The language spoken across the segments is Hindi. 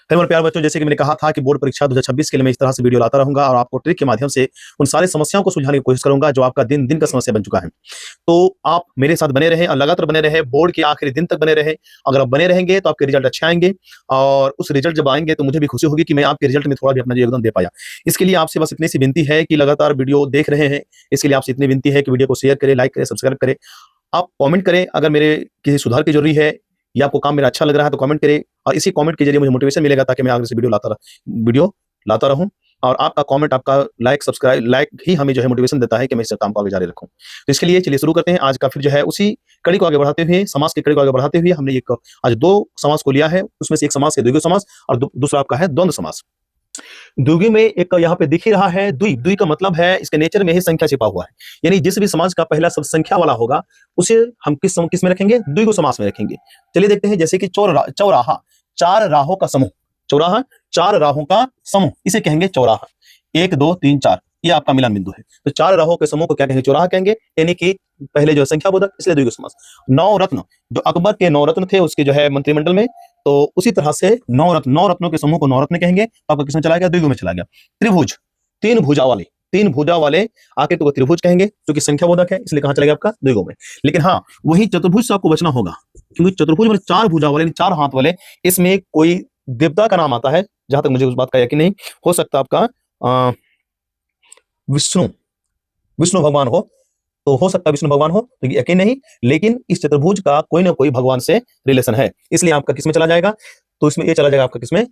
कई बार प्यार बच्चों, जैसे कि मैंने कहा था कि बोर्ड परीक्षा 2026 के लिए मैं इस तरह से वीडियो लाता रहूंगा और आपको ट्रिक के माध्यम से उन सारी समस्याओं को सुलझाने की कोशिश करूंगा जो आपका दिन दिन का समस्या बन चुका है। तो आप मेरे साथ बने रहें और लगातार बने रहें, बोर्ड के आखिरी दिन तक बने रहें। अगर आप बने रहेंगे तो आपके रिजल्ट अच्छे आएंगे और उस रिजल्ट जब आएंगे तो मुझे भी खुशी होगी कि मैं आपके रिजल्ट में थोड़ा भी अपना योगदान दे पाया। इसके लिए आपसे बस इतनी सी विनती है कि लगातार वीडियो देख रहे हैं, इसके लिए आपसे इतनी विनती है कि वीडियो को शेयर करें, लाइक करें, सब्सक्राइब करें। आप कमेंट करें अगर मेरे किसी सुधार की जरूरी है या आपको काम मेरा अच्छा लग रहा है तो कमेंट करें और इसी कमेंट के जरिए मुझे मोटिवेशन मिलेगा ताकि मैं आगे से वीडियो लाता रहूं। और आपका कमेंट, आपका लाइक, सब्सक्राइब, लाइक ही हमें जो है मोटिवेशन देता है कि मैं इस काम को आगे जारी रखूं। तो इसके लिए चलिए शुरू करते हैं आज का। फिर जो है उसी कड़ी को आगे बढ़ाते हुए, समाज की कड़ी को आगे बढ़ाते हुए हमने एक आज दो समाज को लिया है। उसमें से एक समाज है द्विगु समाज और दूसरा आपका है द्वंद्व समाज। द्विगु में एक यहाँ पे दिख ही रहा है द्वि। द्वि का मतलब है इसके नेचर में ही संख्या छिपा हुआ है, यानी जिस भी समाज का पहला शब्द संख्या वाला होगा उसे हम किस में रखेंगे? द्विगु समास में रखेंगे। चलिए देखते हैं, जैसे कि चौराहा, चार राहों का समूह। चौराहा चार राहों का समूह, इसे कहेंगे चौराहा। 1 2 3 4 ये आपका मिलन बिंदु है। तो चार राहों के समूह को क्या कहेंगे? चौराहा कहेंगे, यानी कि पहले जो संख्या बोधक, इसलिए द्विगु समास। 9 रत्न, जो अकबर के 9 रत्न थे उसके जो है मंत्रिमंडल में, तो उसी तरह से 9 रत्नों के समूह को 9 रत्न कहेंगे। तो आपका किसमें चला गया? द्विगु में चला गया। त्रिभुज, तीन भुजा वाले आके तो त्रिभुज कहेंगे, जो कि संख्या बोधक है, इसलिए कहां चला गया आपका? द्विगु में। लेकिन हाँ, वही चतुर्भुज से आपको बचना होगा, क्योंकि चतुर्भुज में 4 भुजा वाले, 4 हाथ वाले, इसमें कोई देवता का नाम आता है, जहां तक मुझे उस बात का यकीन नहीं। हो सकता आपका विष्णु भगवान हो, तो हो सकता है विष्णु भगवान हो, तो यकीन नहीं। लेकिन इस चतुर्भुज का कोई ना कोई भगवान से रिलेशन है, इसलिए आपका किसमें चला जाएगा? तो इसमें ये चला जाएगा आपका किसमें?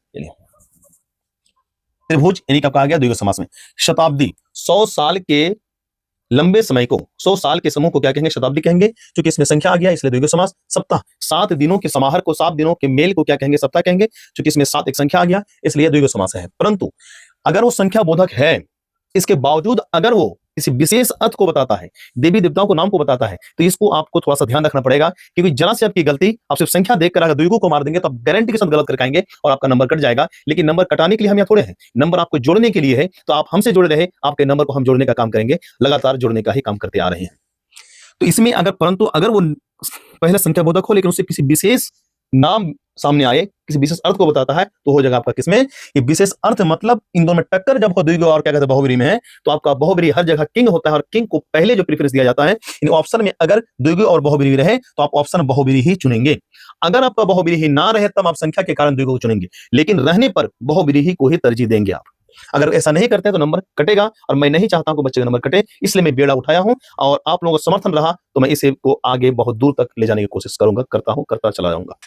त्रिभुज, यानी कि आपका आ गया द्विगु समास में। शताब्दी, 100 साल के लंबे समय को, 100 साल के समूह को क्या कहेंगे? शताब्दी कहेंगे, क्योंकि इसमें संख्या आ गया इसलिए द्विगु समास। सप्ताह, 7 दिनों के समाहार को, 7 दिनों के मेल को क्या कहेंगे? सप्ताह कहेंगे, क्योंकि इसमें 7 एक संख्या आ गया इसलिए द्विगु समास है। परंतु अगर वो संख्या बोधक है, इसके बावजूद अगर वो किसी विशेष अर्थ को बताता है, देवी देवताओं को नाम को बताता है, तो इसको आपको थोड़ा सा ध्यान रखना पड़ेगा, क्योंकि जरा से आपकी गलती, आप सिर्फ संख्या देखकर अगर द्विगु को मार देंगे तो आप गारंटी के साथ गलत कर आएंगे और आपका नंबर कट जाएगा। लेकिन नंबर कटाने के लिए हम यहाँ थोड़े हैं, नंबर आपको जोड़ने के लिए है। तो आप हमसे जुड़े रहे, आपके नंबर को हम जोड़ने का काम करेंगे, लगातार जोड़ने का ही काम करते आ रहे हैं। तो इसमें परंतु अगर वो पहला संख्या बोधक हो लेकिन उससे किसी विशेष नाम सामने आए, किसी विशेष अर्थ को बताता है, तो हो जाएगा आपका किसमें? ये विशेष अर्थ मतलब इन दोनों में टक्कर जब हो द्विगु और क्या कहते हैं बहुब्रीहि में है, तो आपका बहुब्रीहि हर जगह किंग होता है और किंग को पहले जो प्रेफरेंस दिया जाता है। इन ऑप्शन में अगर द्विगु और बहुब्रीहि रहे तो आप ऑप्शन बहुब्रीहि ही चुनेंगे। अगर आपका बहुब्रीहि ना रहे तब आप संख्या के कारण द्विगु को चुनेंगे, लेकिन रहने पर बहुब्रीहि को ही तरजीह देंगे आप। अगर ऐसा नहीं करते तो नंबर कटेगा, और मैं नहीं चाहता हूं कि बच्चे का नंबर कटे, इसलिए मैं बेड़ा उठाया हूं और आप लोगों का समर्थन रहा तो मैं इसे को आगे बहुत दूर तक ले जाने की कोशिश करूंगा, करता चला जाऊंगा।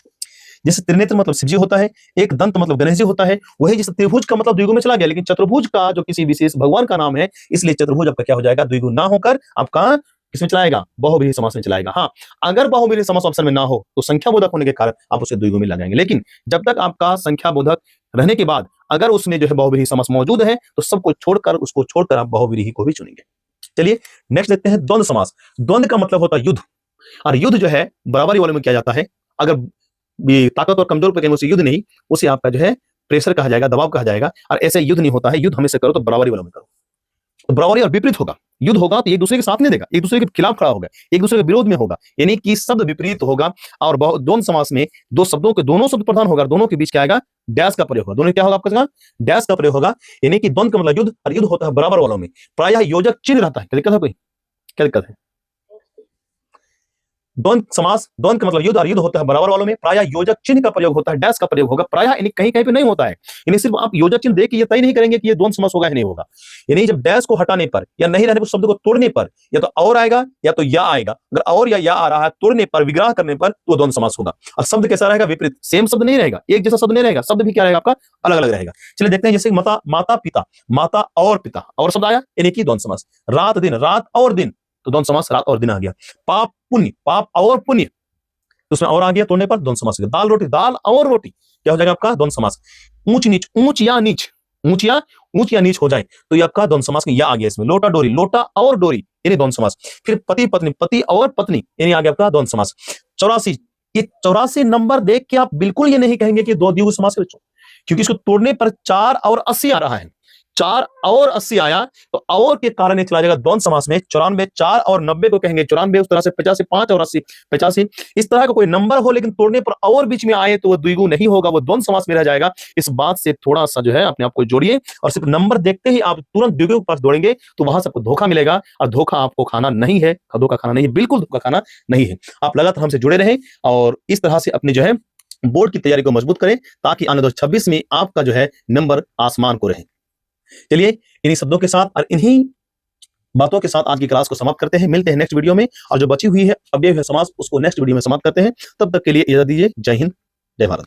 जैसे त्रिनेत्र मतलब शिव जी होता है, एक दंत मतलब गणेश जी होता है, वही जैसे त्रिभुज का मतलब द्विगु में चला गया, लेकिन चतुर्भुज का जो किसी विशेष भगवान का नाम है, इसलिए चतुर्भुज आपका क्या हो जाएगा? द्विगु ना होकर आपका किसमें चलाएगा? बहुब्रीहि समास में चलाएगा। हाँ, अगर बहुब्रीहि समास ऑप्शन में ना हो तो संख्या बोधक होने के कारण आप उसे द्विगु में लगाएंगे, लेकिन जब तक आपका संख्या बोधक रहने के बाद अगर उसमें जो है बहुब्रीहि समास मौजूद है तो सबको छोड़कर आप बहुब्रीहि को भी चुनेंगे। चलिए नेक्स्ट देखते हैं द्वंद्व समास। द्वंद्व का मतलब होता है युद्ध, और युद्ध जो है बराबरी वाले में किया जाता है। अगर ये ताकत और कमजोर पे कहेंगे उसे युद्ध नहीं, उसे आपका जो है प्रेशर कहा जाएगा, दबाव कहा जाएगा। और ऐसे युद्ध नहीं होता है, युद्ध हमेशा करो तो बराबरी वाला में करो, तो बराबरी और विपरीत होगा। युद्ध होगा तो एक दूसरे के साथ नहीं देगा, एक दूसरे के खिलाफ खड़ा होगा, एक दूसरे के विरोध में होगा, यानी कि शब्द विपरीत होगा। और द्वंद्व समास में दो शब्दों के दोनों शब्द प्रधान होगा, दोनों के बीच क्या आएगा? डैश का प्रयोग होगा। दोनों क्या होगा आपका? डैश का प्रयोग होगा, यानी कि द्वंद्व का मतलब युद्ध, और युद्ध होता है बराबर वालों में। प्रायः योजक चिन्ह रहता है। क्या दिक्कत है? कोई क्या दिक्कत है? द्वंद्व का मतलब युद्ध, और युद्ध होता है बराबर वालों में। प्रायः योजक चिन्ह का प्रयोग होता है, डैश का प्रयोग होगा। प्रायः यानी कहीं कहीं पे नहीं होता है, यानी सिर्फ आप योजक चिन्ह देख के ये तय नहीं करेंगे कि ये द्वंद्व समास होगा या नहीं होगा। यानी जब डैश को हटाने पर या नहीं रहने पर, शब्द को तोड़ने पर, या तो और आएगा या तो या आएगा। अगर और या आ रहा है तोड़ने पर, विग्रह करने पर, तो द्वंद्व समास होगा। और शब्द कैसा रहेगा? विपरीत, सेम शब्द नहीं रहेगा, एक जैसा शब्द नहीं रहेगा, शब्द भी क्या रहेगा आपका? अलग अलग रहेगा। चलिए देखते हैं, जैसे माता पिता, माता और पिता, और शब्द आया यानी कि द्वंद्व समास। रात दिन, रात और दिन, तो द्वंद्व समास रात और दिन आ गया। पाप पुण्य, पाप और पुण्य, तो उसमें और आ गया, तोड़ने पर द्वंद्व समास हो गया। दाल रोटी, दाल और रोटी, क्या हो जाएगा आपका? द्वंद्व समास। ऊंच नीच, ऊंच या नीच, ऊंच या नीच हो जाए तो ये आपका द्वंद्व समास या आ गया इसमें। लोटा डोरी, लोटा और डोरी, यानी द्वंद्व समास। फिर पति पत्नी, पति और पत्नी, यानी आ गया आपका द्वंद्व समास। 84, ये 84 नंबर देख के आप बिल्कुल ये नहीं कहेंगे कि दो द्विगु समास है बच्चों, क्योंकि इसको तोड़ने पर 4 और 80 आ रहा है। 4 और 80 आया तो और के कारण ये चला जाएगा द्वंद्व समास में। 94, 4 और 90 को कहेंगे 94, उस तरह से 50 से 5 और 80 85। इस तरह का कोई नंबर हो लेकिन तोड़ने पर और बीच में आए तो वो द्विगु नहीं होगा, वो द्वंद्व समास में रह जाएगा। इस बात से थोड़ा सा जो है अपने आप को जोड़िए और सिर्फ नंबर देखते ही आप तुरंत द्विगु के पास दौड़ेंगे तो वहां से आपको धोखा मिलेगा, और धोखा आपको खाना नहीं है, धोखा खाना नहीं है, बिल्कुल धोखा खाना नहीं है। आप लगातार हमसे जुड़े रहें और इस तरह से अपनी जो है बोर्ड की तैयारी को मजबूत करें ताकि आने 2026 में आपका जो है नंबर आसमान को रहे। चलिए इन्हीं शब्दों के साथ और इन्हीं बातों के साथ आज की क्लास को समाप्त करते हैं। मिलते हैं नेक्स्ट वीडियो में, और जो बची हुई है अव्यय समास उसको नेक्स्ट वीडियो में समाप्त करते हैं। तब तक के लिए इजाजत दीजिए। जय हिंद, जय भारत।